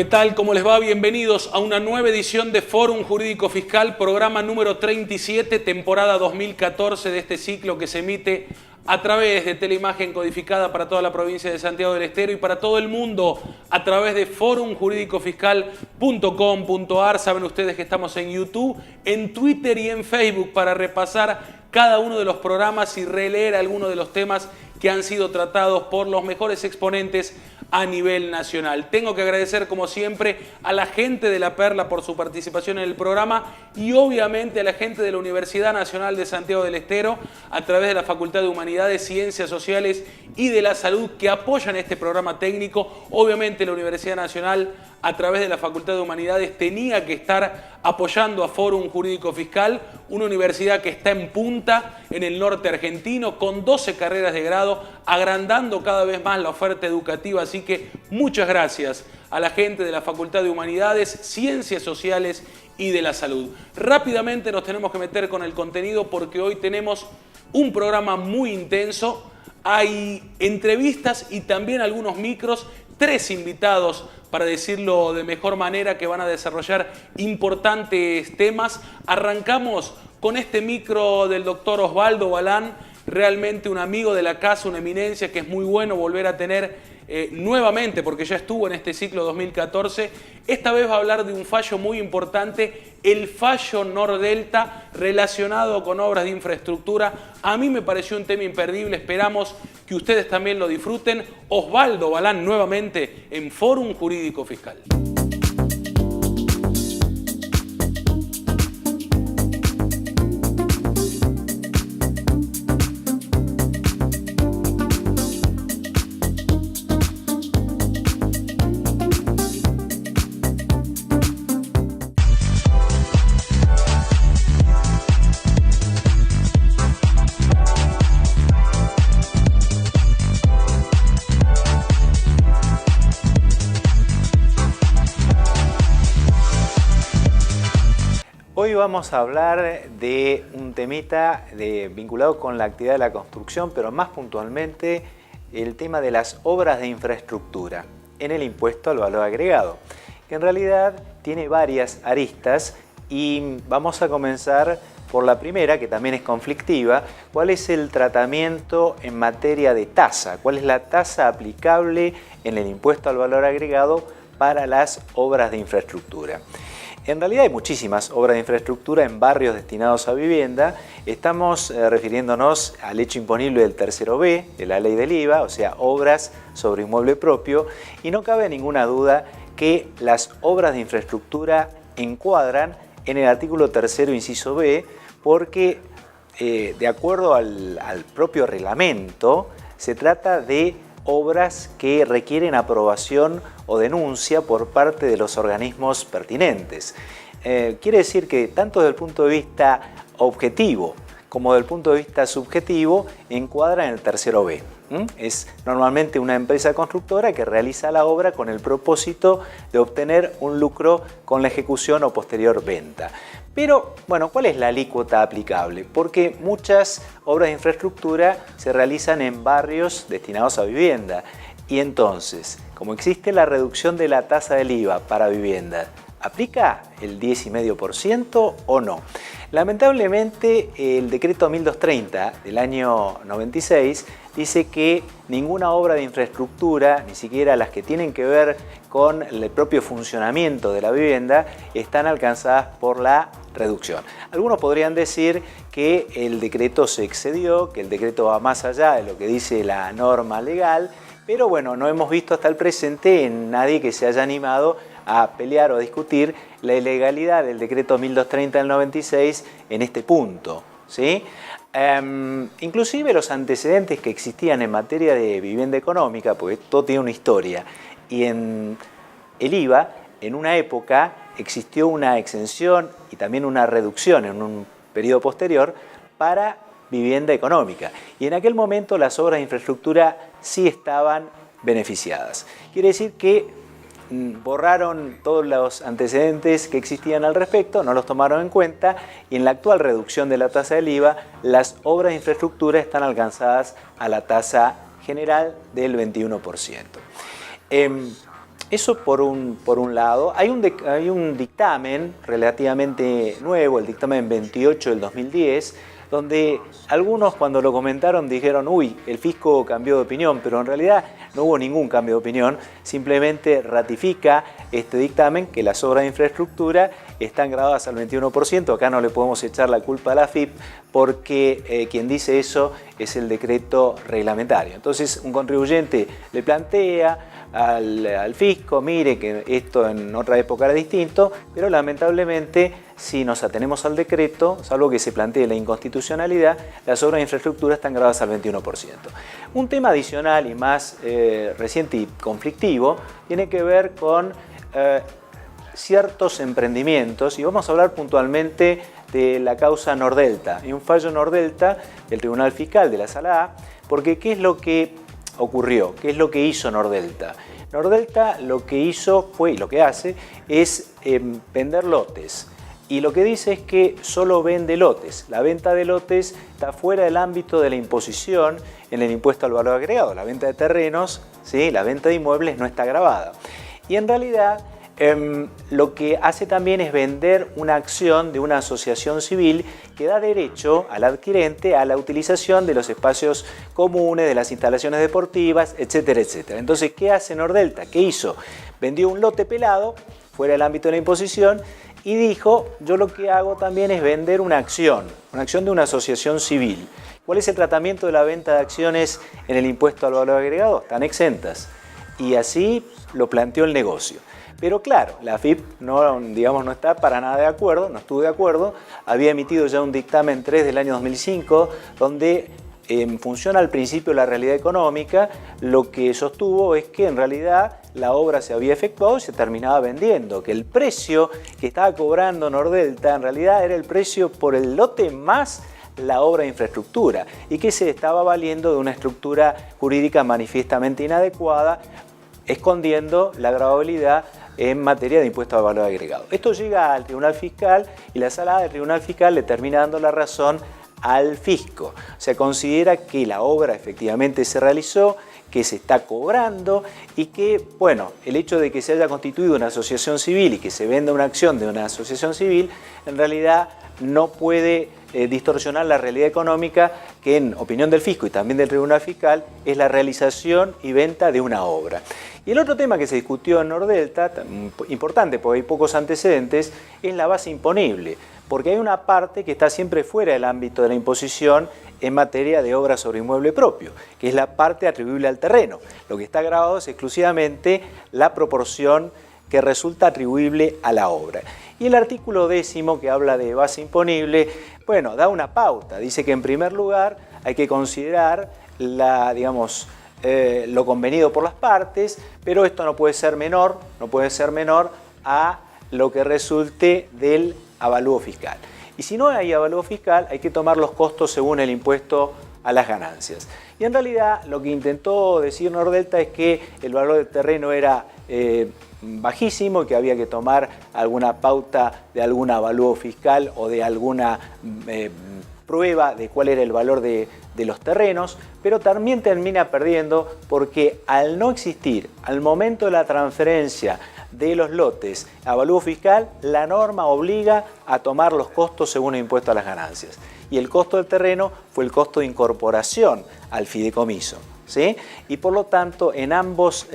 ¿Qué tal? ¿Cómo les va? Bienvenidos a una nueva edición de Fórum Jurídico Fiscal, programa número 37, temporada 2014 de este ciclo que se emite a través de Teleimagen codificada para toda la provincia de Santiago del Estero y para todo el mundo a través de forumjuridicofiscal.com.ar. Saben ustedes que estamos en YouTube, en Twitter y en Facebook para repasar cada uno de los programas y releer algunos de los temas que han sido tratados por los mejores exponentes a nivel nacional. Tengo que agradecer como siempre a la gente de La Perla por su participación en el programa y obviamente a la gente de la Universidad Nacional de Santiago del Estero a través de la Facultad de Humanidades, Ciencias Sociales y de la Salud que apoyan este programa técnico. Obviamente la Universidad Nacional a través de la Facultad de Humanidades tenía que estar apoyando a Fórum Jurídico Fiscal, una universidad que está en punta en el norte argentino con 12 carreras de grado, agrandando cada vez más la oferta educativa. Así que muchas gracias a la gente de la Facultad de Humanidades, Ciencias Sociales y de la Salud. Rápidamente nos tenemos que meter con el contenido porque hoy tenemos un programa muy intenso. Hay entrevistas y también algunos micros, 3 invitados, para decirlo de mejor manera, que van a desarrollar importantes temas. Arrancamos con este micro del doctor Osvaldo Balán, realmente un amigo de la casa, una eminencia que es muy bueno volver a tener nuevamente, porque ya estuvo en este ciclo 2014. Esta vez va a hablar de un fallo muy importante, el fallo Nordelta, relacionado con obras de infraestructura. A mí me pareció un tema imperdible, esperamos que ustedes también lo disfruten. Osvaldo Balán nuevamente en Fórum Jurídico Fiscal. Hoy vamos a hablar de un temita vinculado con la actividad de la construcción, pero más puntualmente el tema de las obras de infraestructura en el impuesto al valor agregado, que en realidad tiene varias aristas y vamos a comenzar por la primera, que también es conflictiva. ¿Cuál es el tratamiento en materia de tasa? ¿Cuál es la tasa aplicable en el impuesto al valor agregado para las obras de infraestructura? En realidad hay muchísimas obras de infraestructura en barrios destinados a vivienda. Estamos refiriéndonos al hecho imponible del tercero B de la ley del IVA, o sea, obras sobre inmueble propio, y no cabe ninguna duda que las obras de infraestructura encuadran en el artículo 3º, inciso B, porque de acuerdo al propio reglamento, se trata de obras que requieren aprobación o denuncia por parte de los organismos pertinentes. Quiere decir que tanto desde el punto de vista objetivo como desde el punto de vista subjetivo encuadra en el tercero B. Es normalmente una empresa constructora que realiza la obra con el propósito de obtener un lucro con la ejecución o posterior venta. Pero, bueno, ¿cuál es la alícuota aplicable? Porque muchas obras de infraestructura se realizan en barrios destinados a vivienda. Y entonces, como existe la reducción de la tasa del IVA para vivienda, ¿aplica el 10,5% o no? Lamentablemente, el decreto 1230 del año 96 dice que ninguna obra de infraestructura, ni siquiera las que tienen que ver con el propio funcionamiento de la vivienda, están alcanzadas por la reducción. Algunos podrían decir que el decreto se excedió, que el decreto va más allá de lo que dice la norma legal, pero bueno, no hemos visto hasta el presente en nadie que se haya animado a pelear o a discutir la ilegalidad del decreto 1230 del 96 en este punto, ¿sí? Inclusive los antecedentes que existían en materia de vivienda económica, porque todo tiene una historia, y en el IVA, en una época existió una exención y también una reducción en un periodo posterior para vivienda económica. Y en aquel momento las obras de infraestructura sí estaban beneficiadas. Quiere decir que borraron todos los antecedentes que existían al respecto, no los tomaron en cuenta y en la actual reducción de la tasa del IVA, las obras de infraestructura están alcanzadas a la tasa general del 21%. Eso por un lado. Hay un dictamen relativamente nuevo, el dictamen 28 del 2010, donde algunos cuando lo comentaron dijeron, uy, el fisco cambió de opinión, pero en realidad no hubo ningún cambio de opinión, simplemente ratifica este dictamen que las obras de infraestructura están grabadas al 21%, acá no le podemos echar la culpa a la AFIP porque quien dice eso es el decreto reglamentario. Entonces un contribuyente le plantea al fisco, mire que esto en otra época era distinto, pero lamentablemente si nos atenemos al decreto, salvo que se plantee la inconstitucionalidad, las obras de infraestructura están grabadas al 21%. Un tema adicional y más reciente y conflictivo tiene que ver con ciertos emprendimientos, y vamos a hablar puntualmente de la causa Nordelta y un fallo Nordelta del Tribunal Fiscal de la Sala A, porque ¿qué es lo que ocurrió? ¿Qué es lo que hizo Nordelta? Nordelta lo que hizo fue, y lo que hace, es vender lotes. Y lo que dice es que solo vende lotes. La venta de lotes está fuera del ámbito de la imposición en el impuesto al valor agregado. La venta de terrenos, ¿sí? La venta de inmuebles no está gravada. Y en realidad lo que hace también es vender una acción de una asociación civil que da derecho al adquirente a la utilización de los espacios comunes, de las instalaciones deportivas, etcétera, etcétera. Entonces, ¿qué hace Nordelta? ¿Qué hizo? Vendió un lote pelado, fuera del ámbito de la imposición, y dijo, yo lo que hago también es vender una acción de una asociación civil. ¿Cuál es el tratamiento de la venta de acciones en el impuesto al valor agregado? Están exentas. Y así lo planteó el negocio. Pero claro, la AFIP no está para nada de acuerdo, no estuvo de acuerdo, había emitido ya un dictamen 3 del año 2005, donde en función al principio de la realidad económica, lo que sostuvo es que en realidad la obra se había efectuado y se terminaba vendiendo, que el precio que estaba cobrando Nordelta en realidad era el precio por el lote más la obra de infraestructura y que se estaba valiendo de una estructura jurídica manifiestamente inadecuada, escondiendo la gravabilidad en materia de impuesto al valor agregado. Esto llega al Tribunal Fiscal y la Sala del Tribunal Fiscal le termina dando la razón al fisco. O sea, considera que la obra efectivamente se realizó, que se está cobrando y que, bueno, el hecho de que se haya constituido una asociación civil y que se venda una acción de una asociación civil, en realidad no puede distorsionar la realidad económica que, en opinión del fisco y también del Tribunal Fiscal, es la realización y venta de una obra. Y el otro tema que se discutió en Nordelta, importante porque hay pocos antecedentes, es la base imponible, porque hay una parte que está siempre fuera del ámbito de la imposición en materia de obra sobre inmueble propio, que es la parte atribuible al terreno. Lo que está grabado es exclusivamente la proporción que resulta atribuible a la obra. Y el artículo 10, que habla de base imponible, bueno, da una pauta. Dice que en primer lugar hay que considerar lo convenido por las partes, pero esto no puede ser menor a lo que resulte del avalúo fiscal. Y si no hay avalúo fiscal, hay que tomar los costos según el impuesto a las ganancias. Y en realidad lo que intentó decir Nordelta es que el valor del terreno era bajísimo y que había que tomar alguna pauta de algún avalúo fiscal o de alguna prueba de cuál era el valor de los terrenos, pero también termina perdiendo porque al no existir, al momento de la transferencia de los lotes a avalúo fiscal, la norma obliga a tomar los costos según el impuesto a las ganancias. Y el costo del terreno fue el costo de incorporación al fideicomiso, ¿sí? Y por lo tanto, en ambos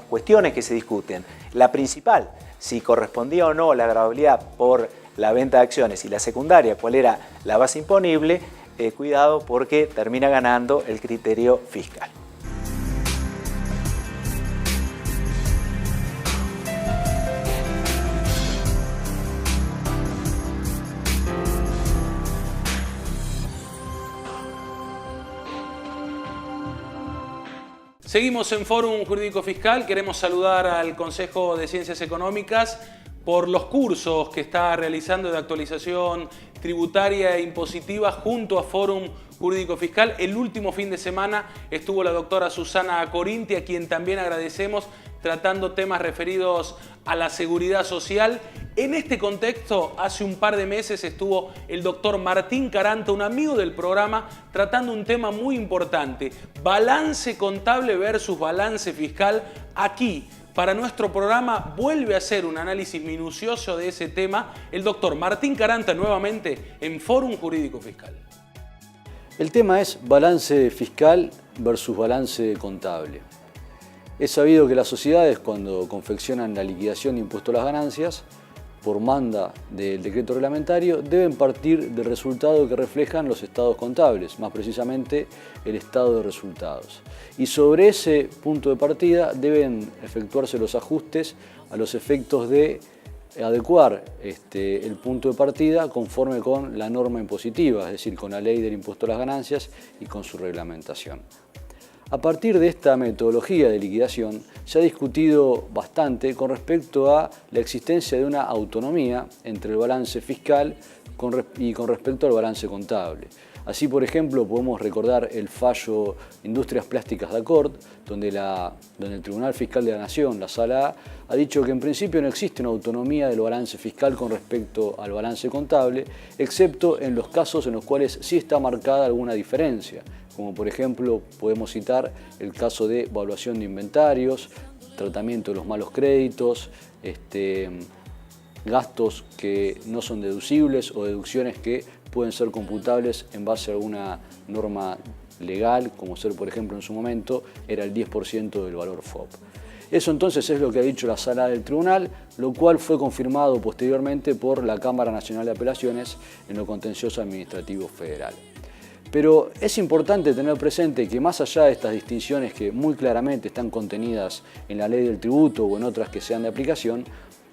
cuestiones que se discuten, la principal, si correspondía o no la gravabilidad por la venta de acciones, y la secundaria, cuál era la base imponible, cuidado porque termina ganando el criterio fiscal. Seguimos en Fórum Jurídico Fiscal. Queremos saludar al Consejo de Ciencias Económicas por los cursos que está realizando de actualización tributaria e impositiva junto a Fórum Jurídico Fiscal. El último fin de semana estuvo la doctora Susana Corinti, a quien también agradecemos, tratando temas referidos a la seguridad social. En este contexto, hace un par de meses estuvo el doctor Martín Caranta, un amigo del programa, tratando un tema muy importante: balance contable versus balance fiscal. Aquí, para nuestro programa vuelve a hacer un análisis minucioso de ese tema el doctor Martín Caranta, nuevamente en Fórum Jurídico Fiscal. El tema es balance fiscal versus balance contable. Es sabido que las sociedades, cuando confeccionan la liquidación de impuesto a las ganancias, por manda del decreto reglamentario, deben partir del resultado que reflejan los estados contables, más precisamente el estado de resultados. Y sobre ese punto de partida deben efectuarse los ajustes a los efectos de adecuar el punto de partida conforme con la norma impositiva, es decir, con la ley del impuesto a las ganancias y con su reglamentación. A partir de esta metodología de liquidación se ha discutido bastante con respecto a la existencia de una autonomía entre el balance fiscal y con respecto al balance contable. Así, por ejemplo, podemos recordar el fallo Industrias Plásticas de Acord, donde el Tribunal Fiscal de la Nación, la Sala A, ha dicho que en principio no existe una autonomía del balance fiscal con respecto al balance contable, excepto en los casos en los cuales sí está marcada alguna diferencia, como por ejemplo podemos citar el caso de evaluación de inventarios, tratamiento de los malos créditos, gastos que no son deducibles o deducciones que pueden ser computables en base a alguna norma legal, como ser, por ejemplo, en su momento era el 10% del valor FOB. Eso entonces es lo que ha dicho la Sala del Tribunal, lo cual fue confirmado posteriormente por la Cámara Nacional de Apelaciones en lo contencioso administrativo federal. Pero es importante tener presente que más allá de estas distinciones que muy claramente están contenidas en la ley del tributo o en otras que sean de aplicación,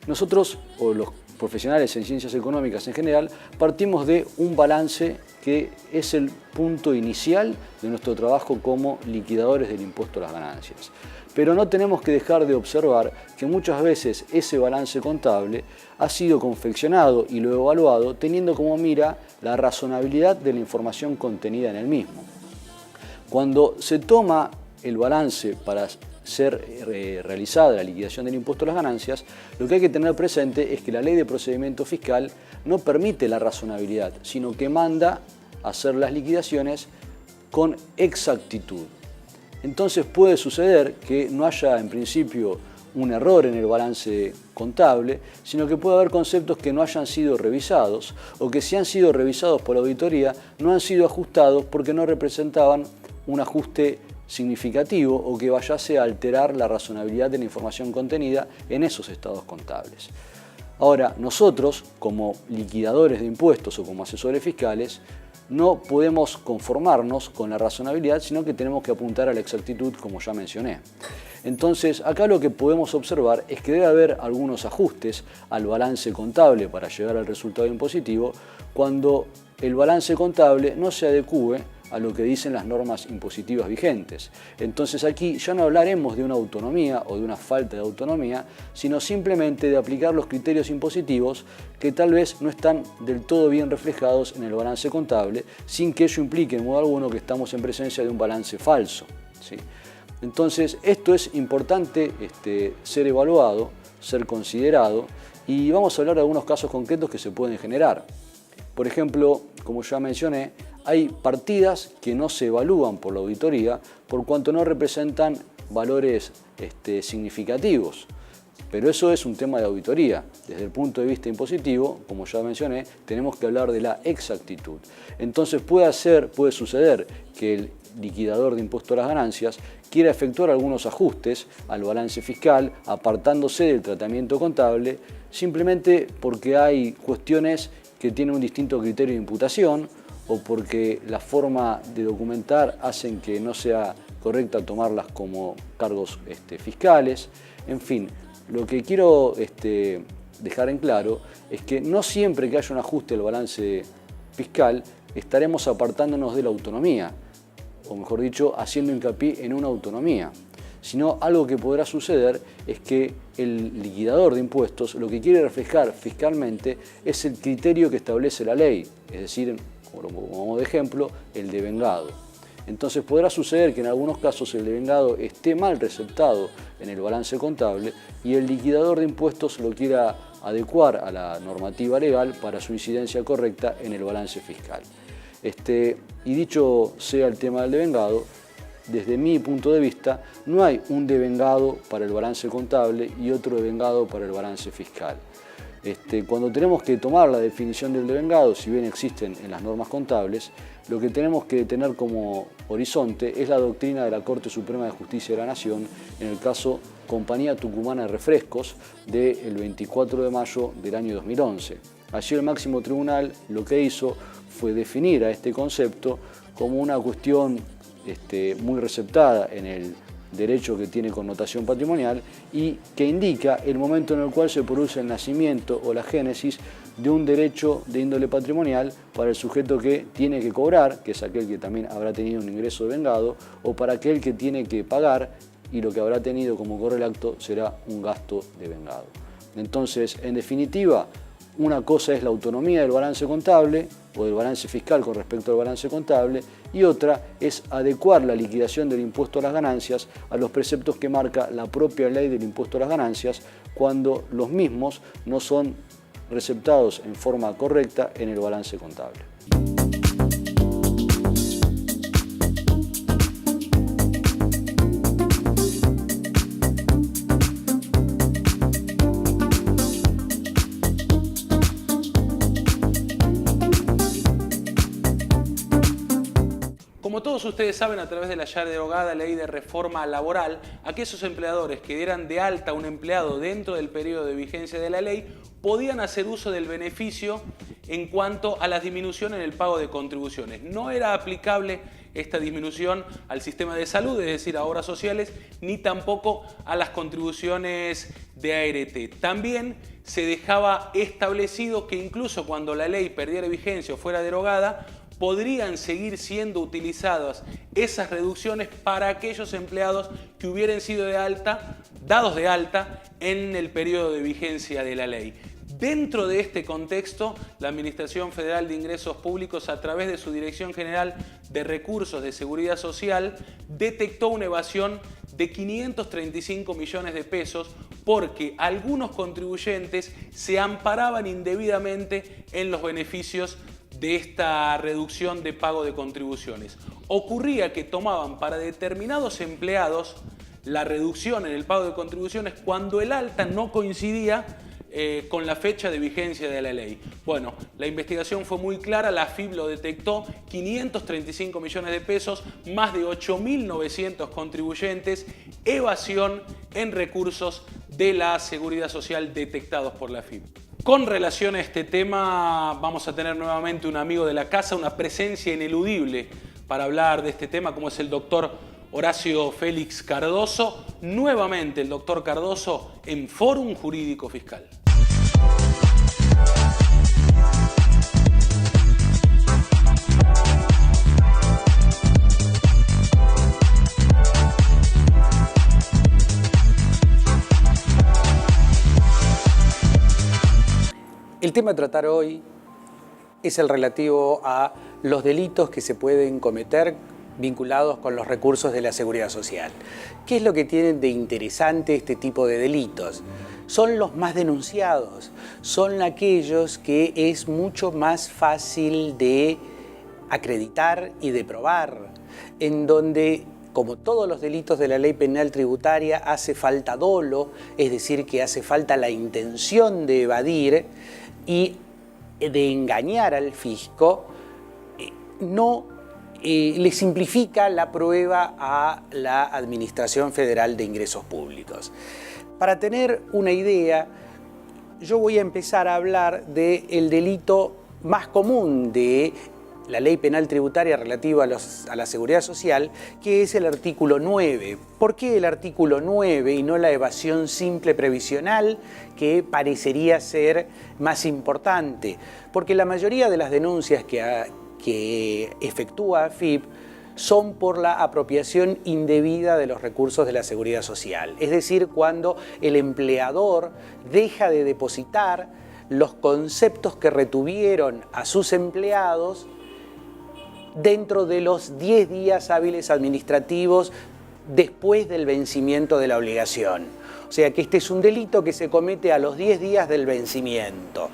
nosotros, o los profesionales en ciencias económicas en general, partimos de un balance que es el punto inicial de nuestro trabajo como liquidadores del impuesto a las ganancias. Pero no tenemos que dejar de observar que muchas veces ese balance contable ha sido confeccionado y luego evaluado teniendo como mira la razonabilidad de la información contenida en el mismo. Cuando se toma el balance para ser realizada la liquidación del impuesto a las ganancias, lo que hay que tener presente es que la ley de procedimiento fiscal no permite la razonabilidad, sino que manda hacer las liquidaciones con exactitud. Entonces puede suceder que no haya en principio un error en el balance contable, sino que puede haber conceptos que no hayan sido revisados o que si han sido revisados por la auditoría no han sido ajustados porque no representaban un ajuste significativo o que vayase a alterar la razonabilidad de la información contenida en esos estados contables. Ahora, nosotros, como liquidadores de impuestos o como asesores fiscales, no podemos conformarnos con la razonabilidad, sino que tenemos que apuntar a la exactitud, como ya mencioné. Entonces, acá lo que podemos observar es que debe haber algunos ajustes al balance contable para llegar al resultado impositivo cuando el balance contable no se adecúe a lo que dicen las normas impositivas vigentes. Entonces aquí ya no hablaremos de una autonomía o de una falta de autonomía, sino simplemente de aplicar los criterios impositivos que tal vez no están del todo bien reflejados en el balance contable, sin que ello implique en modo alguno que estamos en presencia de un balance falso, ¿sí? Entonces esto es importante ser evaluado, ser considerado, y vamos a hablar de algunos casos concretos que se pueden generar. Por ejemplo, como ya mencioné, hay partidas que no se evalúan por la auditoría por cuanto no representan valores significativos. Pero eso es un tema de auditoría. Desde el punto de vista impositivo, como ya mencioné, tenemos que hablar de la exactitud. Entonces puede suceder que el liquidador de impuesto a las ganancias quiera efectuar algunos ajustes al balance fiscal, apartándose del tratamiento contable, simplemente porque hay cuestiones que tienen un distinto criterio de imputación o porque la forma de documentar hacen que no sea correcta tomarlas como cargos fiscales. En fin, lo que quiero dejar en claro es que no siempre que haya un ajuste al balance fiscal estaremos apartándonos de la autonomía, o mejor dicho, haciendo hincapié en una autonomía, sino algo que podrá suceder es que el liquidador de impuestos lo que quiere reflejar fiscalmente es el criterio que establece la ley, es decir, como de ejemplo, el devengado. Entonces podrá suceder que en algunos casos el devengado esté mal receptado en el balance contable y el liquidador de impuestos lo quiera adecuar a la normativa legal para su incidencia correcta en el balance fiscal. Y dicho sea el tema del devengado, desde mi punto de vista, no hay un devengado para el balance contable y otro devengado para el balance fiscal. Cuando tenemos que tomar la definición del devengado, si bien existen en las normas contables, lo que tenemos que tener como horizonte es la doctrina de la Corte Suprema de Justicia de la Nación, en el caso Compañía Tucumana de Refrescos, del 24 de mayo del año 2011. Allí el máximo tribunal lo que hizo fue definir a este concepto como una cuestión muy receptada en el derecho que tiene connotación patrimonial y que indica el momento en el cual se produce el nacimiento o la génesis de un derecho de índole patrimonial para el sujeto que tiene que cobrar, que es aquel que también habrá tenido un ingreso devengado, o para aquel que tiene que pagar y lo que habrá tenido como correlato será un gasto devengado. Entonces, en definitiva, una cosa es la autonomía del balance contable o del balance fiscal con respecto al balance contable y otra es adecuar la liquidación del impuesto a las ganancias a los preceptos que marca la propia ley del impuesto a las ganancias cuando los mismos no son receptados en forma correcta en el balance contable. Como todos ustedes saben, a través de la ya derogada Ley de Reforma Laboral, aquellos empleadores que dieran de alta a un empleado dentro del periodo de vigencia de la ley podían hacer uso del beneficio en cuanto a la disminución en el pago de contribuciones. No era aplicable esta disminución al sistema de salud, es decir, a obras sociales, ni tampoco a las contribuciones de ART. También se dejaba establecido que incluso cuando la ley perdiera vigencia o fuera derogada, podrían seguir siendo utilizadas esas reducciones para aquellos empleados que hubieran sido dados de alta en el periodo de vigencia de la ley. Dentro de este contexto, la Administración Federal de Ingresos Públicos, a través de su Dirección General de Recursos de Seguridad Social, detectó una evasión de 535 millones de pesos porque algunos contribuyentes se amparaban indebidamente en los beneficios de esta reducción de pago de contribuciones. Ocurría que tomaban para determinados empleados la reducción en el pago de contribuciones cuando el alta no coincidía con la fecha de vigencia de la ley. Bueno, la investigación fue muy clara, la AFIP lo detectó, 535 millones de pesos, más de 8.900 contribuyentes, evasión en recursos de la Seguridad Social detectados por la AFIP. Con relación a este tema, vamos a tener nuevamente un amigo de la casa, una presencia ineludible para hablar de este tema, como es el doctor Horacio Félix Cardoso. Nuevamente el doctor Cardoso en Fórum Jurídico Fiscal. El tema a tratar hoy es el relativo a los delitos que se pueden cometer vinculados con los recursos de la Seguridad Social. ¿Qué es lo que tiene de interesante este tipo de delitos? Son los más denunciados, son aquellos que es mucho más fácil de acreditar y de probar, en donde, como todos los delitos de la ley penal tributaria, hace falta dolo, es decir, que hace falta la intención de evadir y de engañar al fisco, no le simplifica la prueba a la Administración Federal de Ingresos Públicos. Para tener una idea, yo voy a empezar a hablar del delito más común de la ley penal tributaria relativa a la seguridad social, que es el artículo 9. ¿Por qué el artículo 9 y no la evasión simple previsional, que parecería ser más importante? Porque la mayoría de las denuncias que efectúa AFIP son por la apropiación indebida de los recursos de la seguridad social. Es decir, cuando el empleador deja de depositar los conceptos que retuvieron a sus empleados dentro de los 10 días hábiles administrativos después del vencimiento de la obligación. O sea que este es un delito que se comete a los 10 días del vencimiento.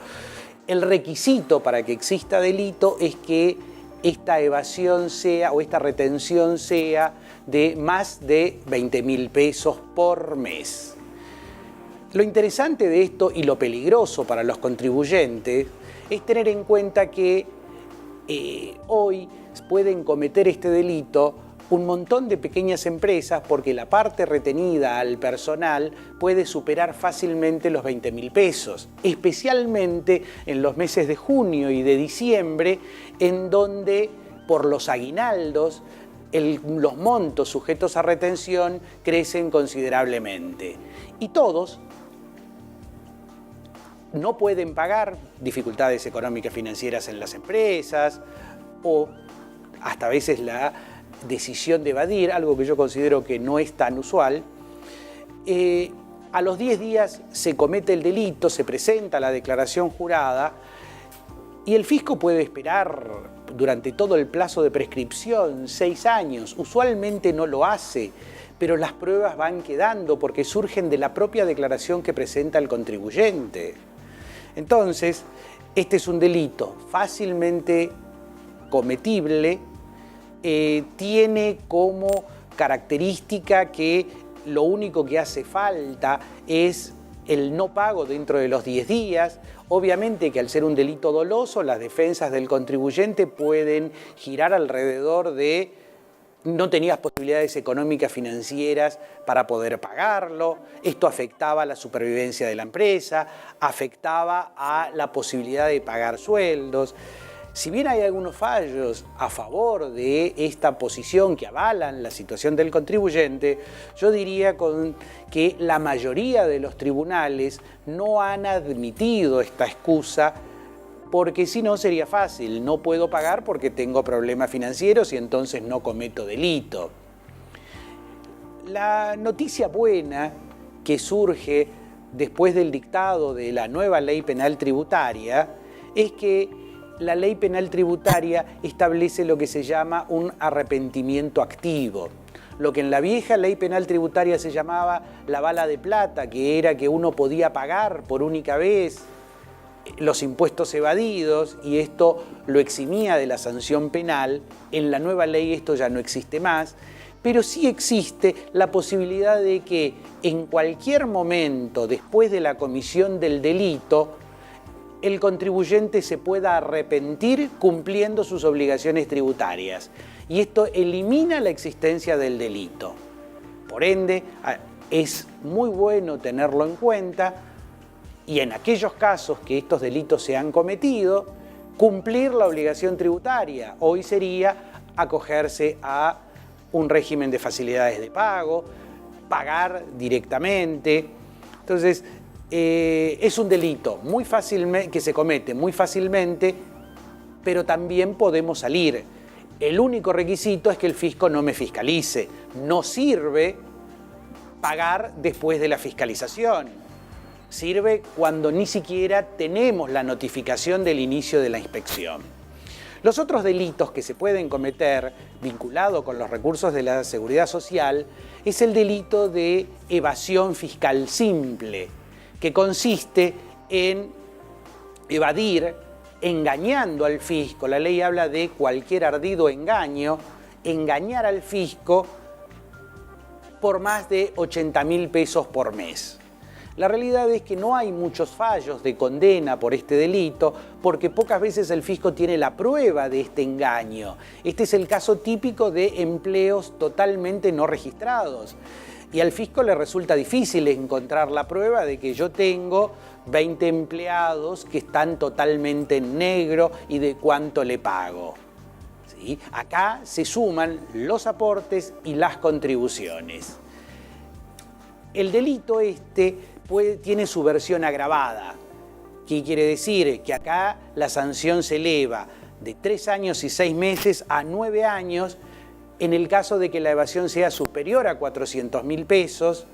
El requisito para que exista delito es que esta evasión sea o esta retención sea de más de 20.000 pesos por mes. Lo interesante de esto y lo peligroso para los contribuyentes es tener en cuenta que hoy pueden cometer este delito un montón de pequeñas empresas porque la parte retenida al personal puede superar fácilmente los 20.000 pesos, especialmente en los meses de junio y de diciembre, en donde por los aguinaldos los montos sujetos a retención crecen considerablemente. Y todos no pueden pagar, dificultades económicas financieras en las empresas o hasta a veces la decisión de evadir, algo que yo considero que no es tan usual. A los 10 días se comete el delito, se presenta la declaración jurada y el fisco puede esperar durante todo el plazo de prescripción, 6 años. Usualmente no lo hace, pero las pruebas van quedando porque surgen de la propia declaración que presenta el contribuyente. Entonces, este es un delito fácilmente cometible, tiene como característica que lo único que hace falta es el no pago dentro de los 10 días. Obviamente que al ser un delito doloso, las defensas del contribuyente pueden girar alrededor de no tenías posibilidades económicas financieras para poder pagarlo, esto afectaba a la supervivencia de la empresa, afectaba a la posibilidad de pagar sueldos. Si bien hay algunos fallos a favor de esta posición que avalan la situación del contribuyente, yo diría que la mayoría de los tribunales no han admitido esta excusa porque si no sería fácil, no puedo pagar porque tengo problemas financieros y entonces no cometo delito. La noticia buena que surge después del dictado de la nueva ley penal tributaria es que la ley penal tributaria establece lo que se llama un arrepentimiento activo. Lo que en la vieja ley penal tributaria se llamaba la bala de plata, que era que uno podía pagar por única vez los impuestos evadidos y esto lo eximía de la sanción penal, en la nueva ley esto ya no existe más, pero sí existe la posibilidad de que en cualquier momento después de la comisión del delito el contribuyente se pueda arrepentir cumpliendo sus obligaciones tributarias y esto elimina la existencia del delito. Por ende, es muy bueno tenerlo en cuenta y en aquellos casos que estos delitos se han cometido, cumplir la obligación tributaria. Hoy sería acogerse a un régimen de facilidades de pago, pagar directamente. Entonces, es un delito muy fácilmente, que se comete muy fácilmente, pero también podemos salir. El único requisito es que el fisco no me fiscalice. No sirve pagar después de la fiscalización. Sirve cuando ni siquiera tenemos la notificación del inicio de la inspección. Los otros delitos que se pueden cometer vinculado con los recursos de la Seguridad Social es el delito de evasión fiscal simple, que consiste en evadir engañando al fisco. La ley habla de cualquier ardido engaño, engañar al fisco por más de 80.000 pesos por mes. La realidad es que no hay muchos fallos de condena por este delito porque pocas veces el fisco tiene la prueba de este engaño. Este es el caso típico de empleos totalmente no registrados. Y al fisco le resulta difícil encontrar la prueba de que yo tengo 20 empleados que están totalmente en negro y de cuánto le pago. ¿Sí? Acá se suman los aportes y las contribuciones. El delito tiene su versión agravada. ¿Qué quiere decir? Que acá la sanción se eleva de 3 años y 6 meses a 9 años en el caso de que la evasión sea superior a 400.000 pesos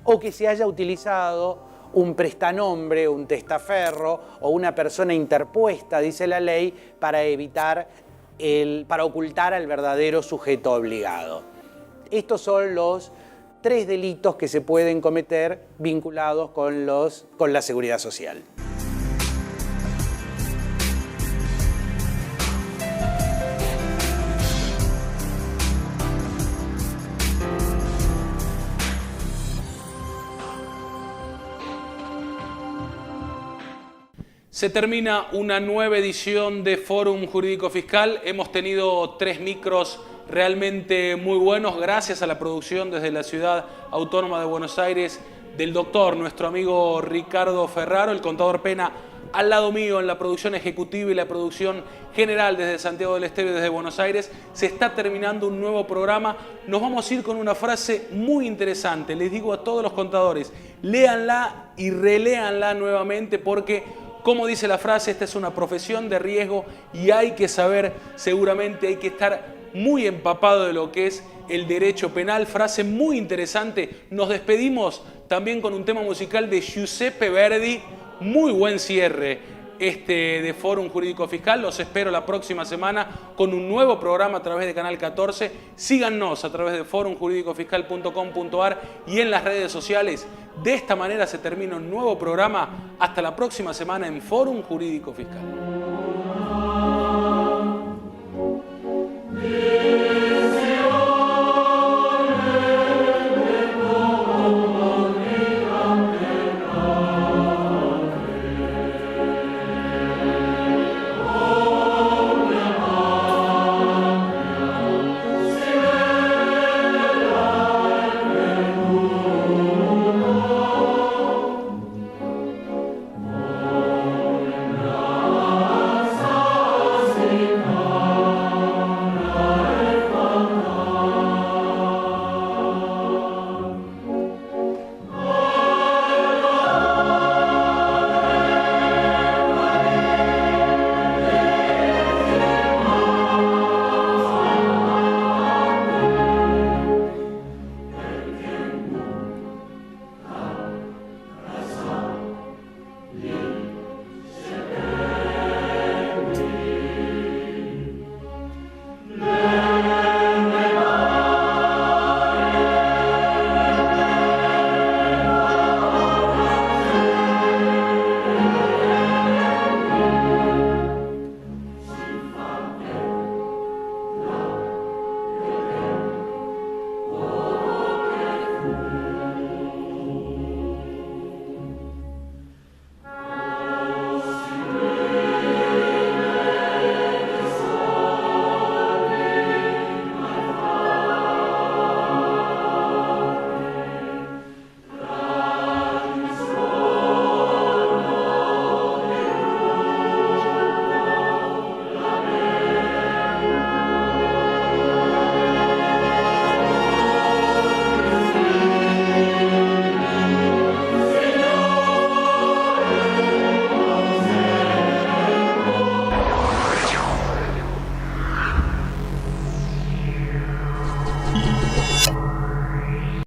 o que se haya utilizado un prestanombre, un testaferro o una persona interpuesta, dice la ley, para ocultar al verdadero sujeto obligado. Estos son los 3 delitos que se pueden cometer vinculados con la seguridad social. Se termina una nueva edición de Fórum Jurídico Fiscal. Hemos tenido 3 micros realmente muy buenos gracias a la producción desde la Ciudad Autónoma de Buenos Aires del doctor, nuestro amigo Ricardo Ferraro, el contador Pena, al lado mío en la producción ejecutiva y la producción general desde Santiago del Estero y desde Buenos Aires. Se está terminando un nuevo programa. Nos vamos a ir con una frase muy interesante. Les digo a todos los contadores, léanla y reléanla nuevamente porque, como dice la frase, esta es una profesión de riesgo y hay que saber, seguramente hay que estar muy empapado de lo que es el derecho penal. Frase muy interesante. Nos despedimos también con un tema musical de Giuseppe Verdi. Muy buen cierre de Fórum Jurídico Fiscal. Los espero la próxima semana con un nuevo programa a través de Canal 14. Síganos a través de forumjuridicofiscal.com.ar y en las redes sociales. De esta manera se termina un nuevo programa. Hasta la próxima semana en Fórum Jurídico Fiscal.